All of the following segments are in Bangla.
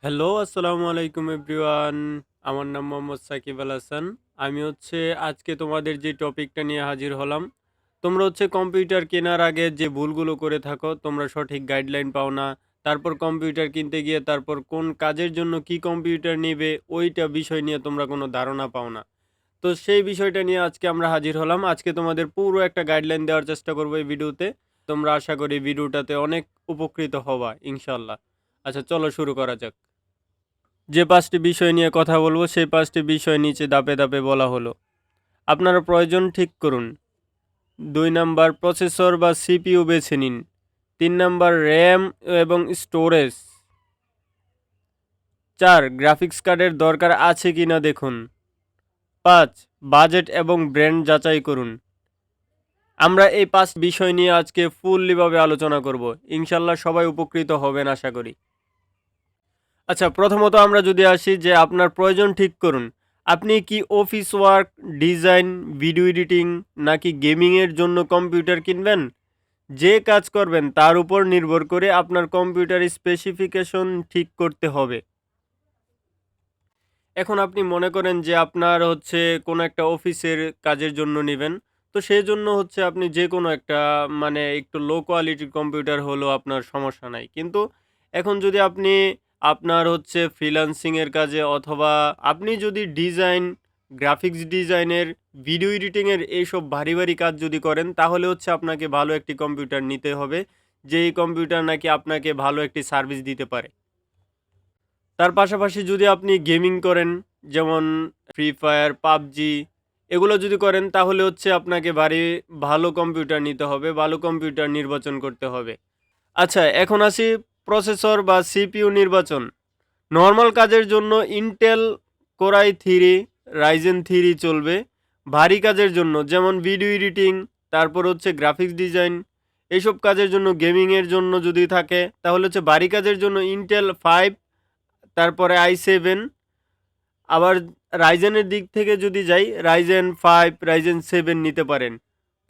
হ্যালো, আসসালামু আলাইকুম এভরিওয়ান। আমার নাম মোহাম্মদ সাকিব আল হাসান। আমি আজকে তোমাদের যে টপিকটা নিয়ে হাজির হলাম। তোমরা কম্পিউটার কেনার আগে যে ভুলগুলো করে থাকো, তোমরা সঠিক গাইডলাইন পাও না। তারপর কম্পিউটার কিনতে গিয়ে তারপর কোন কাজের জন্য কি কম্পিউটার নিবে, ওইটা বিষয় নিয়ে তোমরা কোনো ধারণা পাও না। তো সেই বিষয়টা নিয়ে আজকে আমরা হাজির হলাম। আজকে তোমাদের পুরো একটা গাইডলাইন দেওয়ার চেষ্টা করবো এই ভিডিওতে। তোমরা আশা করি ভিডিওটাতে অনেক উপকৃত হবা ইনশাল্লাহ। আচ্ছা, চলো শুরু করা যাক। যে ৫টি বিষয় নিয়ে কথা বলবো সেই ৫টি বিষয় নিচে ধাপে ধাপে বলা হলো। আপনার প্রয়োজন ঠিক করুন। ২ নাম্বার প্রসেসর বা সিপিইউ বেছে নিন। ৩ নাম্বার র্যাম এবং স্টোরেজ। ৪ গ্রাফিক্স কার্ডের দরকার আছে কিনা দেখুন। ৫ বাজেট এবং ব্র্যান্ড যাচাই করুন। আমরা এই ৫ বিষয় নিয়ে আজকে ফুললিভাবে আলোচনা করব। ইনশাল্লাহ সবাই উপকৃত হবেন আশা করি। আচ্ছা, প্রথমত আমরা যদি আসি যে আপনার প্রয়োজন ঠিক করুন। আপনি কি office work, design, video editing নাকি গেমিংয়ের জন্য কম্পিউটার কিনবেন? যে কাজ করবেন তার উপর নির্ভর করে আপনার কম্পিউটার স্পেসিফিকেশন ঠিক করতে হবে। এখন আপনি মনে করেন যে আপনার কোনো একটা অফিসের কাজের জন্য নেবেন। তো সেজন্য আপনি যে কোনো একটা মানে একটু লো কোয়ালিটির কম্পিউটার হলেও আপনার সমস্যা নাই। কিন্তু এখন যদি আপনি আপনার ফ্রিল্যান্সিং এর কাজে অথবা আপনি যদি ডিজাইন, গ্রাফিক্স ডিজাইনের, ভিডিও এডিটিং এর এইসব ভারী, ভারী কাজ যদি করেন তাহলে আপনাকে ভালো একটি কম্পিউটার নিতে হবে। যেই কম্পিউটার নাকি আপনাকে ভালো একটি সার্ভিস দিতে পারে। তার পাশাপাশি যদি আপনি গেমিং করেন, যেমন ফ্রি ফায়ার, পাবজি এগুলো যদি করেন তাহলে আপনাকে ভালো কম্পিউটার নিতে হবে, ভালো কম্পিউটার নির্বাচন করতে হবে। আচ্ছা, এখন আসি প্রসেসর বা সিপিইউ নির্বাচন। নরমাল কাজের জন্য ইন্টেল Core i3, Ryzen 3 চলবে। ভারী কাজের জন্য যেমন ভিডিও এডিটিং, তারপর গ্রাফিক্স ডিজাইন এইসব কাজের জন্য গেমিংয়ের জন্য যদি থাকে তাহলে ভারী কাজের জন্য ইন্টেল 5, তারপরে i7। আবার রাইজেনের দিক থেকে যদি যাই রাইজেন 5, রাইজেন 7 নিতে পারেন।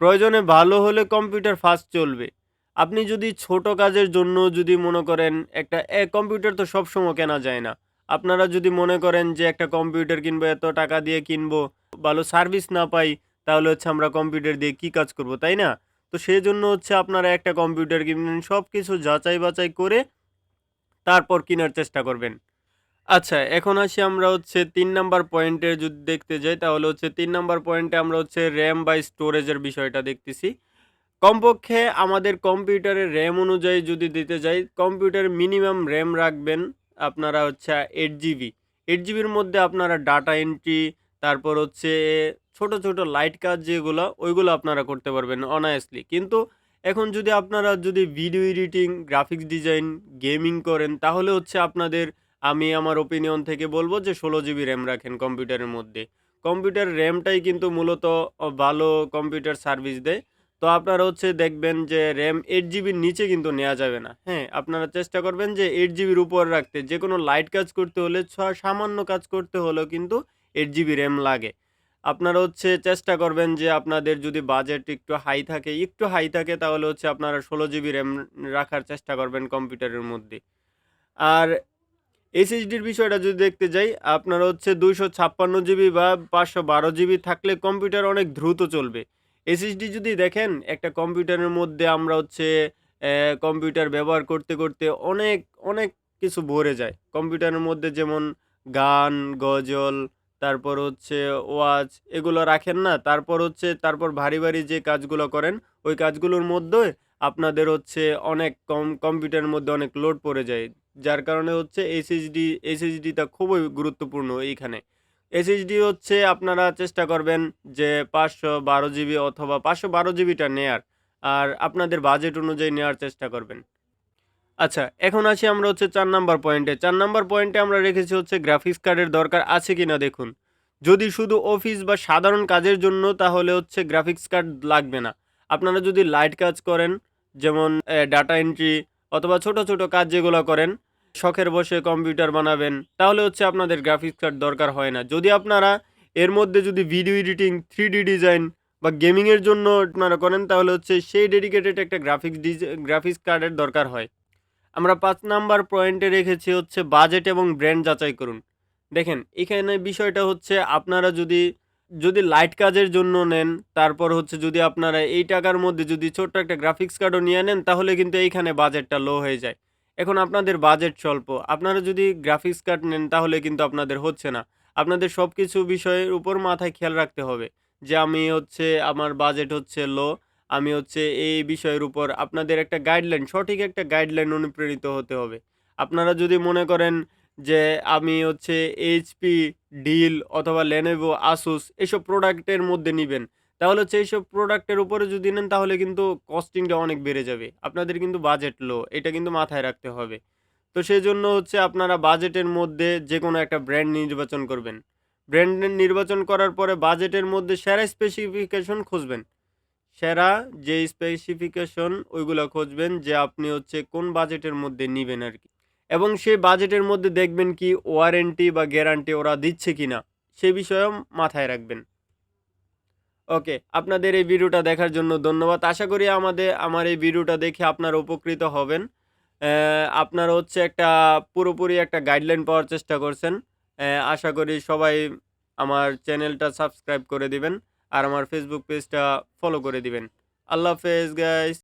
প্রয়োজনে ভালো হলে কম্পিউটার ফাস্ট চলবে। আপনি যদি ছোট কাজের জন্য যদি মনে করেন একটা কম্পিউটার তো সবসময় কেনা যায় না। আপনারা যদি মনে করেন যে একটা কম্পিউটার কিনবো, এত টাকা দিয়ে কিনবো, ভালো সার্ভিস না পাই তাহলে আমরা কম্পিউটার দিয়ে কি কাজ করব, তাই না? তো সেজন্য আপনারা একটা কম্পিউটার কিনবেন, সব কিছু যাচাই বাছাই করে তারপর কেনার চেষ্টা করবেন। আচ্ছা, এখন আসি আমরা ৩ নাম্বার পয়েন্টে যদি দেখতে যাই তাহলে ৩ নাম্বার পয়েন্টে আমরা RAM বা স্টোরেজের বিষয়টা দেখতেছি। কমপক্ষে আমাদের কম্পিউটারের RAM অনুযায়ী যদি দিতে যাই, কম্পিউটারে মিনিমাম RAM রাখবেন আপনারা ৮ জিবি। ৮ জিবির মধ্যে আপনারা ডাটা এন্ট্রি, তারপর ছোট, ছোট লাইট কাজ যেগুলো, ওইগুলো আপনারা করতে পারবেন অনায়াসলি। কিন্তু এখন যদি আপনারা video editing, graphics design, gaming করেন তাহলে আপনাদের আমি আমার ওপিনিয়ন থেকে বলব যে ১৬ জিবি RAM রাখেন কম্পিউটারের মধ্যে। কম্পিউটার RAMটাই কিন্তু মূলত ভালো কম্পিউটার সার্ভিস দেয়। তো আপনারা দেখবেন যে RAM ৮ জিবির নিচে কিন্তু নেওয়া যাবে না। হ্যাঁ, আপনারা চেষ্টা করবেন যে ৮ জিবির উপর রাখতে। যেকোনো লাইট কাজ করতে হলে সামান্য কাজ করতে হলেও কিন্তু ৮ জিবি RAM লাগে। আপনারা চেষ্টা করবেন যে আপনাদের যদি বাজেট একটু হাই থাকে তাহলে আপনারা ১৬ জিবি RAM রাখার চেষ্টা করবেন কম্পিউটারের মধ্যে। আর এসএসডির বিষয়টা যদি দেখতে যাই, আপনার ২৫৬ জিবি বা ৫১২ জিবি থাকলে কম্পিউটার অনেক দ্রুত চলবে। এসএসডি যদি দেখেন একটা কম্পিউটারের মধ্যে আমরা কম্পিউটার ব্যবহার করতে, করতে অনেক, অনেক কিছু ভরে যায়। কম্পিউটারের মধ্যে যেমন গান, গজল, তারপর ওয়াচ এগুলো রাখেন না? তারপর ভারী, ভারী যে কাজগুলো করেন, ওই কাজগুলোর মধ্যে আপনাদের অনেক কম্পিউটারের মধ্যে অনেক লোড পড়ে যায়। যার কারণে এসএসডিটা খুবই গুরুত্বপূর্ণ এইখানে। এসএসডি আপনারা চেষ্টা করবেন যে ৫১২ জিবি অথবা ৫১২ জিবিটা নেয়ার। আর আপনাদের বাজেট অনুযায়ী নেওয়ার চেষ্টা করবেন। আচ্ছা, এখন আসি আমরা ৪ নাম্বার পয়েন্টে। ৪ নাম্বার পয়েন্টে আমরা রেখেছি গ্রাফিক্স কার্ডের দরকার আছে কিনা দেখুন। যদি শুধু অফিস বা সাধারণ কাজের জন্য তাহলে গ্রাফিক্স কার্ড লাগবে না। আপনারা যদি লাইট কাজ করেন, যেমন ডাটা এন্ট্রি অথবা ছোট, ছোট কাজ যেগুলো করেন, শখের বসে কম্পিউটার বানাবেন, তাহলে আপনাদের গ্রাফিক্স কার্ড দরকার হয় না। যদি আপনারা এর মধ্যে যদি ভিডিও এডিটিং, 3D ডিজাইন বা গেমিংয়ের জন্য আপনারা করেন তাহলে সেই ডেডিকেটেড একটা গ্রাফিক্স কার্ডের দরকার হয়। আমরা ৫ নাম্বার পয়েন্টে রেখেছি হচ্ছে বাজেট এবং ব্র্যান্ড যাচাই করুন। দেখেন এখানে বিষয়টা হচ্ছে আপনারা যদি লাইট কাজের জন্য নেন, তারপর হচ্ছে যদি আপনারা এই টাকার মধ্যে যদি ছোট্ট একটা গ্রাফিক্স কার্ডও নিয়ে নেন তাহলে কিন্তু এইখানে বাজেটটা লো হয়ে যায়। এখন আপনাদের বাজেট স্বল্প। আপনারা যদি গ্রাফিক্স কার্ড নেন তাহলে কিন্তু আপনাদের হচ্ছে না। আপনাদের সবকিছু বিষয়ের উপর মাথায় খেয়াল রাখতে হবে যে আমি হচ্ছে আমার বাজেট হচ্ছে লো। আমি হচ্ছে এই বিষয়ের উপর আপনাদের একটা গাইডলাইন, সঠিক একটা গাইডলাইন অনুপ্রেরিত হতে হবে। আপনারা যদি মনে করেন যে আমি হচ্ছে HP, Dell অথবা Lenovo, Asus এসব প্রোডাক্টের মধ্যে নিবেন। তাহলে হচ্ছে এইসব প্রোডাক্টের উপরে যদি নেন তাহলে কিন্তু কস্টিংটা অনেক বেড়ে যাবে। আপনাদের কিন্তু বাজেট লো, এটা কিন্তু মাথায় রাখতে হবে। তো সেজন্য হচ্ছে আপনারা বাজেটের মধ্যে যেকোনো একটা ব্র্যান্ড নির্বাচন করবেন। ব্র্যান্ড নির্বাচন করার পরে বাজেটের মধ্যে সেরা স্পেসিফিকেশন খুঁজবেন। সেরা যে স্পেসিফিকেশন ওইগুলা খুঁজবেন যে আপনি হচ্ছে কোন বাজেটের মধ্যে নিবেন আরকি। এবং সেই বাজেটের মধ্যে দেখবেন কি ওয়ারেন্টি বা গ্যারান্টি ওরা দিচ্ছে কিনা সে বিষয়েও মাথায় রাখবেন। ওকে, আপনাদের এই ভিডিওটা দেখার জন্য ধন্যবাদ। আশা করি আমার এই ভিডিওটা দেখে আপনারা উপকৃত হবেন। আপনারা হচ্ছে একটা পুরোপুরি একটা গাইডলাইন পাওয়ার চেষ্টা করছেন। আশা করি সবাই আমার চ্যানেলটা সাবস্ক্রাইব করে দিবেন। আর আমার ফেসবুক পেজটা ফলো করে দিবেন। আল্লাহ হাফেজ গাইস।